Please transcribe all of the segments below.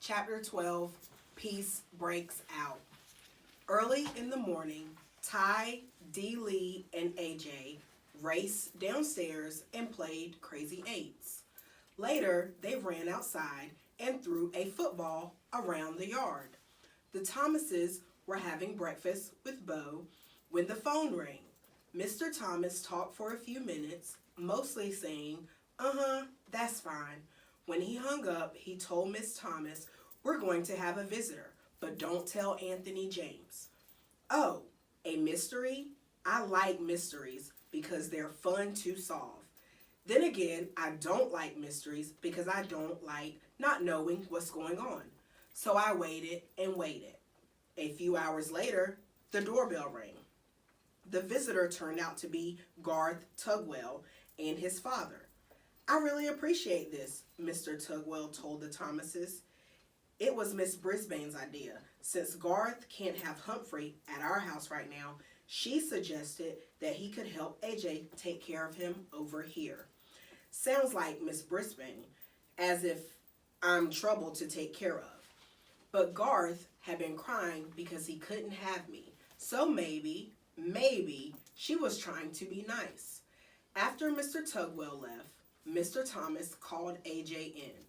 Chapter 12, Peace Breaks Out. Early in the morning, Ty, D. Lee, and AJ raced downstairs and played Crazy Eights. Later, they ran outside and threw a football around the yard. The Thomases were having breakfast with Bo when the phone rang. Mr. Thomas talked for a few minutes, mostly saying, that's fine. When he hung up, he told Miss Thomas, "We're going to have a visitor, but don't tell Anthony James." Oh, a mystery? I like mysteries because they're fun to solve. Then again, I don't like mysteries because I don't like not knowing what's going on. So I waited and waited. A few hours later, the doorbell rang. The visitor turned out to be Garth Tugwell and his father. "I really appreciate this," Mr. Tugwell told the Thomases. "It was Miss Brisbane's idea. Since Garth can't have Humphrey at our house right now, she suggested that he could help AJ take care of him over here." Sounds like Miss Brisbane, as if I'm trouble to take care of. But Garth had been crying because he couldn't have me. So maybe she was trying to be nice. After Mr. Tugwell left, Mr. Thomas called AJ in.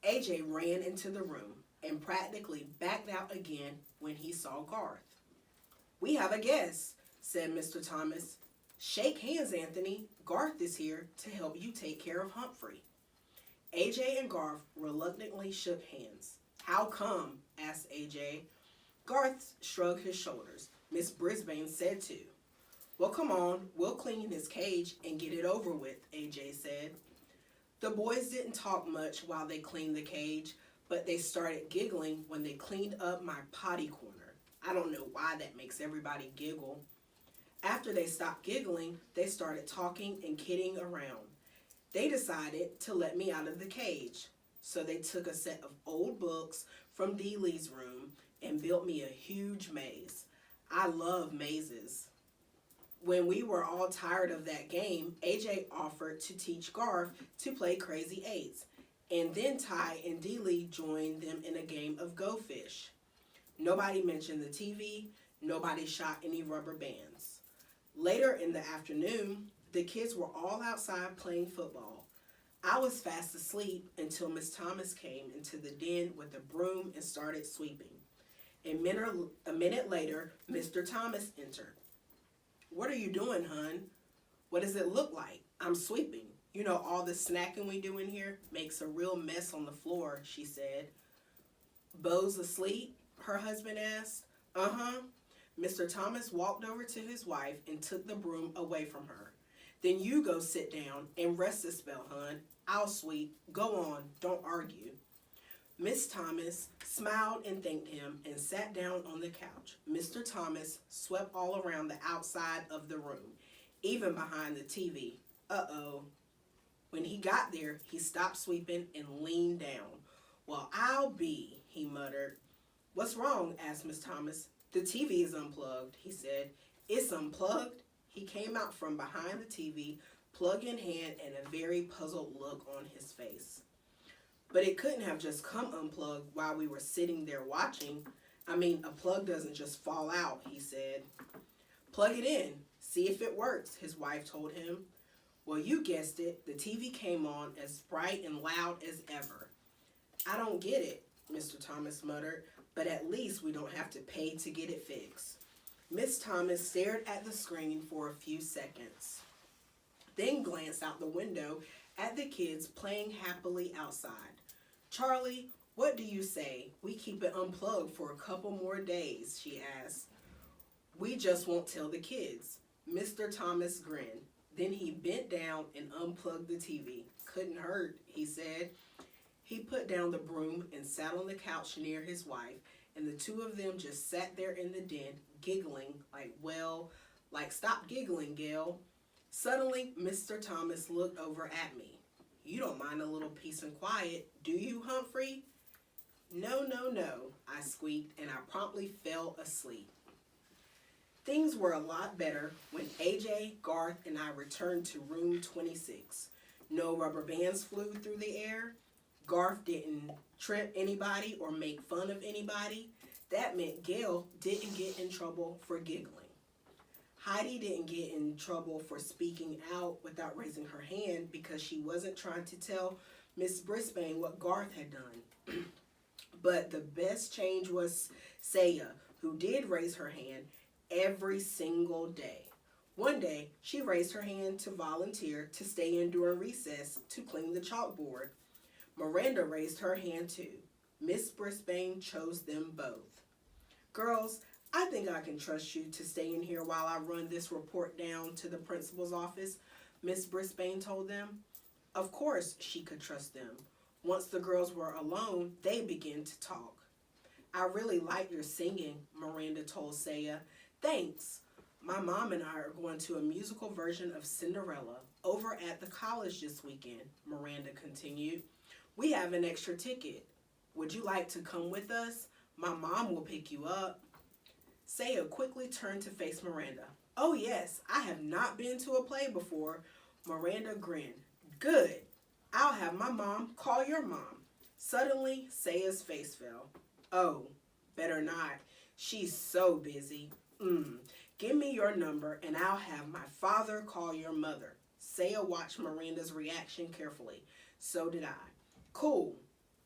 AJ ran into the room and practically backed out again when he saw Garth. "We have a guest," said Mr. Thomas. "Shake hands, Anthony. Garth is here to help you take care of Humphrey." AJ and Garth reluctantly shook hands. "How come?" asked AJ. Garth shrugged his shoulders. Miss Brisbane said to. "Well, come on, we'll clean his cage and get it over with," AJ said. The boys didn't talk much while they cleaned the cage, but they started giggling when they cleaned up my potty corner. I don't know why that makes everybody giggle. After they stopped giggling, they started talking and kidding around. They decided to let me out of the cage, so they took a set of old books from Dee Lee's room and built me a huge maze. I love mazes. When we were all tired of that game, AJ offered to teach Garth to play Crazy Eights, and then Ty and Dee Lee joined them in a game of Go Fish. Nobody mentioned the TV, nobody shot any rubber bands. Later in the afternoon, the kids were all outside playing football. I was fast asleep until Miss Thomas came into the den with a broom and started sweeping. A minute later, Mr. Thomas entered. "What are you doing, hon?" "What does it look like?" "I'm sweeping. You know, all the snacking we do in here makes a real mess on the floor," she said. "Bo's asleep?" her husband asked. Mr. Thomas walked over to his wife and took the broom away from her. "Then you go sit down and rest a spell, hon. I'll sweep. Go on, don't argue." Miss Thomas smiled and thanked him and sat down on the couch. Mr. Thomas swept all around the outside of the room, even behind the TV. When he got there, he stopped sweeping and leaned down. "Well, I'll be," he muttered. "What's wrong?" asked Miss Thomas. "The TV is unplugged," he said. "It's unplugged?" He came out from behind the TV, plug in hand, and a very puzzled look on his face. "But it couldn't have just come unplugged while we were sitting there watching. I mean, a plug doesn't just fall out," he said. "Plug it in. See if it works," his wife told him. "Well, you guessed it. The TV came on as bright and loud as ever." "I don't get it," Mr. Thomas muttered, "but at least we don't have to pay to get it fixed." Miss Thomas stared at the screen for a few seconds, then glanced out the window at the kids playing happily outside. "Charlie, what do you say we keep it unplugged for a couple more days?" she asked. "We just won't tell the kids." Mr. Thomas grinned. Then he bent down and unplugged the TV. "Couldn't hurt," he said. He put down the broom and sat on the couch near his wife, and the two of them just sat there in the den, giggling like stop giggling, Gail. Suddenly, Mr. Thomas looked over at me. "You don't mind a little peace and quiet, do you, Humphrey?" No, I squeaked, and I promptly fell asleep. Things were a lot better when AJ, Garth, and I returned to room 26. No rubber bands flew through the air. Garth didn't trip anybody or make fun of anybody. That meant Gail didn't get in trouble for giggling. Heidi didn't get in trouble for speaking out without raising her hand because she wasn't trying to tell Miss Brisbane what Garth had done. But the best change was Saya, who did raise her hand every single day. One day, she raised her hand to volunteer to stay in during recess to clean the chalkboard. Miranda raised her hand too. Miss Brisbane chose them both. Girls, I think I can trust you to stay in here while I run this report down to the principal's office, Miss Brisbane told them. Of course she could trust them. Once the girls were alone, they began to talk. I really like your singing, Miranda told Saya. Thanks. My mom and I are going to a musical version of Cinderella over at the college this weekend, Miranda continued. We have an extra ticket. Would you like to come with us? My mom will pick you up. Saya quickly turned to face Miranda. Oh yes, I have not been to a play before. Miranda grinned. Good. I'll have my mom call your mom. Suddenly, Saya's face fell. Oh, better not. She's so busy. Give me your number and I'll have my father call your mother. Saya watched Miranda's reaction carefully. So did I. Cool.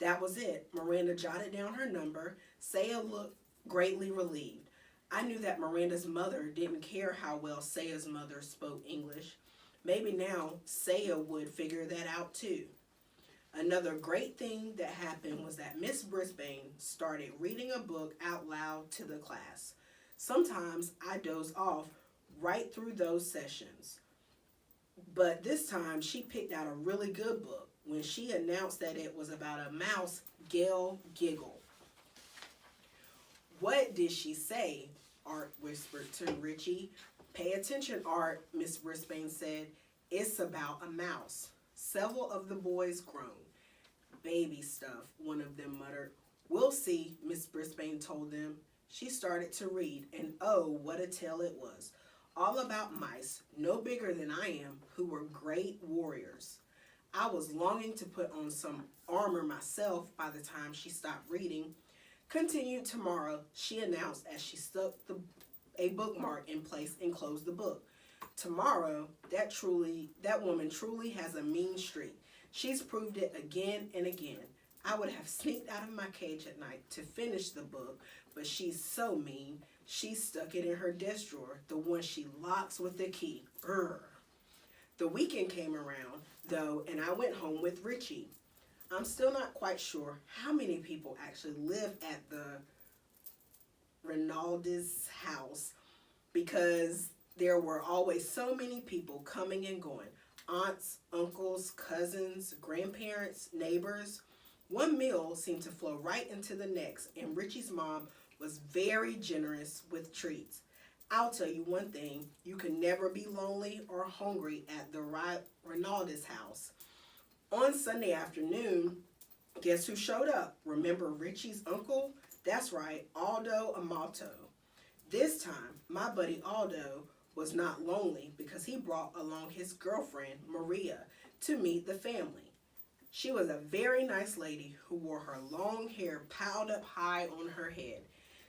That was it. Miranda jotted down her number. Saya looked greatly relieved. I knew that Miranda's mother didn't care how well Saya's mother spoke English. Maybe now Saya would figure that out too. Another great thing that happened was that Miss Brisbane started reading a book out loud to the class. Sometimes I doze off right through those sessions. But this time she picked out a really good book. When she announced that it was about a mouse, Gail giggled. What did she say? Art whispered to Richie. Pay attention, Art, Miss Brisbane said. It's about a mouse. Several of the boys groaned. Baby stuff, one of them muttered. We'll see, Miss Brisbane told them. She started to read, and oh, what a tale it was. All about mice, no bigger than I am, who were great warriors. I was longing to put on some armor myself by the time she stopped reading. Continued tomorrow, she announced as she stuck a bookmark in place and closed the book. Tomorrow, that woman truly has a mean streak. She's proved it again and again. I would have sneaked out of my cage at night to finish the book, but she's so mean. She stuck it in her desk drawer, the one she locks with the key. Urgh. The weekend came around, though, and I went home with Richie. I'm still not quite sure how many people actually live at the Rinaldi's house because there were always so many people coming and going. Aunts, uncles, cousins, grandparents, neighbors. One meal seemed to flow right into the next, and Richie's mom was very generous with treats. I'll tell you one thing, you can never be lonely or hungry at the Rinaldi's house. On Sunday afternoon, guess who showed up? Remember Richie's uncle? That's right, Aldo Amato. This time, my buddy Aldo was not lonely because he brought along his girlfriend, Maria, to meet the family. She was a very nice lady who wore her long hair piled up high on her head.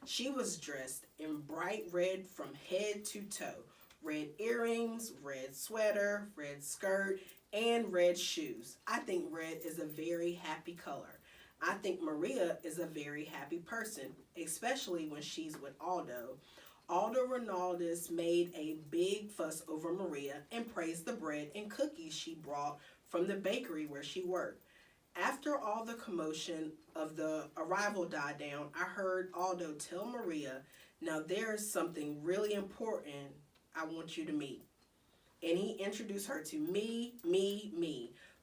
She was dressed in bright red from head to toe. Red earrings, red sweater, red skirt, and red shoes. I think red is a very happy color. I think Maria is a very happy person, especially when she's with Aldo. Aldo Rinaldis made a big fuss over Maria and praised the bread and cookies she brought from the bakery where she worked. After all the commotion of the arrival died down, I heard Aldo tell Maria, now there's something really important I want you to meet. And he introduced her to me.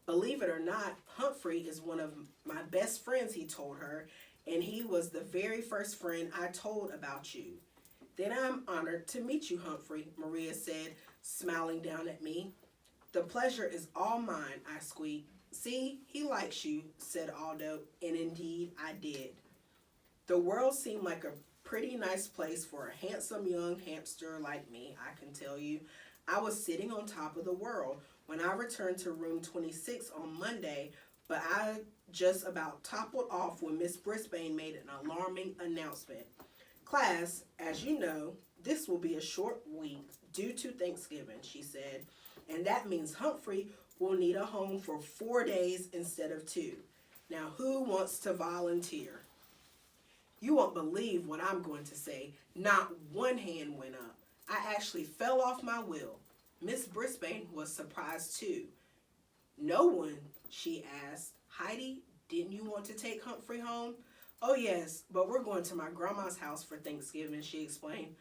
Believe it or not, Humphrey is one of my best friends, he told her, and he was the very first friend I told about you. Then I'm honored to meet you, Humphrey, Maria said, smiling down at me. The pleasure is all mine, I squeaked. See, he likes you, said Aldo, and indeed I did. The world seemed like a pretty nice place for a handsome young hamster like me, I can tell you. I was sitting on top of the world when I returned to room 26 on Monday, but I just about toppled off when Miss Brisbane made an alarming announcement. Class, as you know, this will be a short week due to Thanksgiving, she said, and that means Humphrey will need a home for 4 days instead of 2. Now, who wants to volunteer? You won't believe what I'm going to say. Not one hand went up. I actually fell off my wheel. Miss Brisbane was surprised too. No one, she asked. Heidi, didn't you want to take Humphrey home? Oh yes, but we're going to my grandma's house for Thanksgiving, she explained.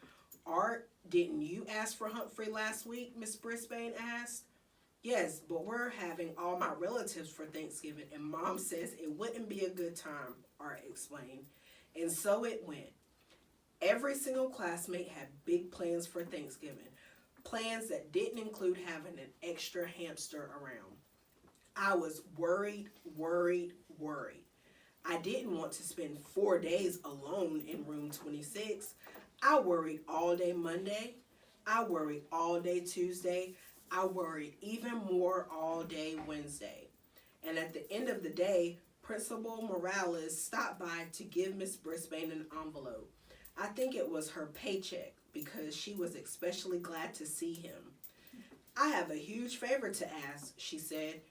Art, didn't you ask for Humphrey last week? Miss Brisbane asked. Yes, but we're having all my relatives for Thanksgiving, and Mom says it wouldn't be a good time, Art explained. And so it went. Every single classmate had big plans for Thanksgiving, plans that didn't include having an extra hamster around. I was worried. I didn't want to spend 4 days alone in room 26. I worried all day Monday. I worried all day Tuesday. I worried even more all day Wednesday. And at the end of the day, Principal Morales stopped by to give Miss Brisbane an envelope. I think it was her paycheck because she was especially glad to see him. I have a huge favor to ask, she said.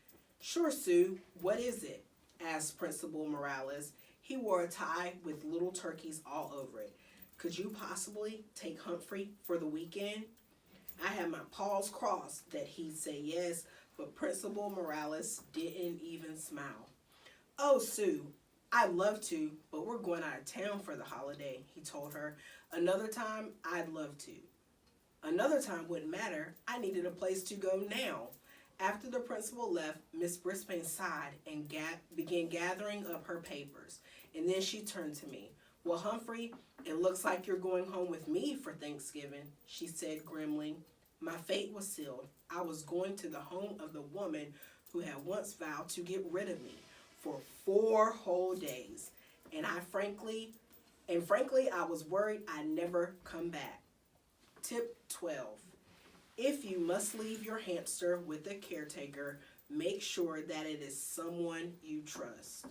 Sure, Sue, what is it? Asked Principal Morales. He wore a tie with little turkeys all over it. Could you possibly take Humphrey for the weekend? I had my paws crossed that he'd say yes, but Principal Morales didn't even smile. Oh, Sue, I'd love to, but we're going out of town for the holiday, he told her. Another time, I'd love to. Another time wouldn't matter. I needed a place to go now. After the principal left, Miss Brisbane sighed and began gathering up her papers. And then she turned to me. Well, Humphrey, it looks like you're going home with me for Thanksgiving, she said grimly. My fate was sealed. I was going to the home of the woman who had once vowed to get rid of me for 4 whole days. And frankly, I was worried I'd never come back. Tip 12. If you must leave your hamster with a caretaker, make sure that it is someone you trust.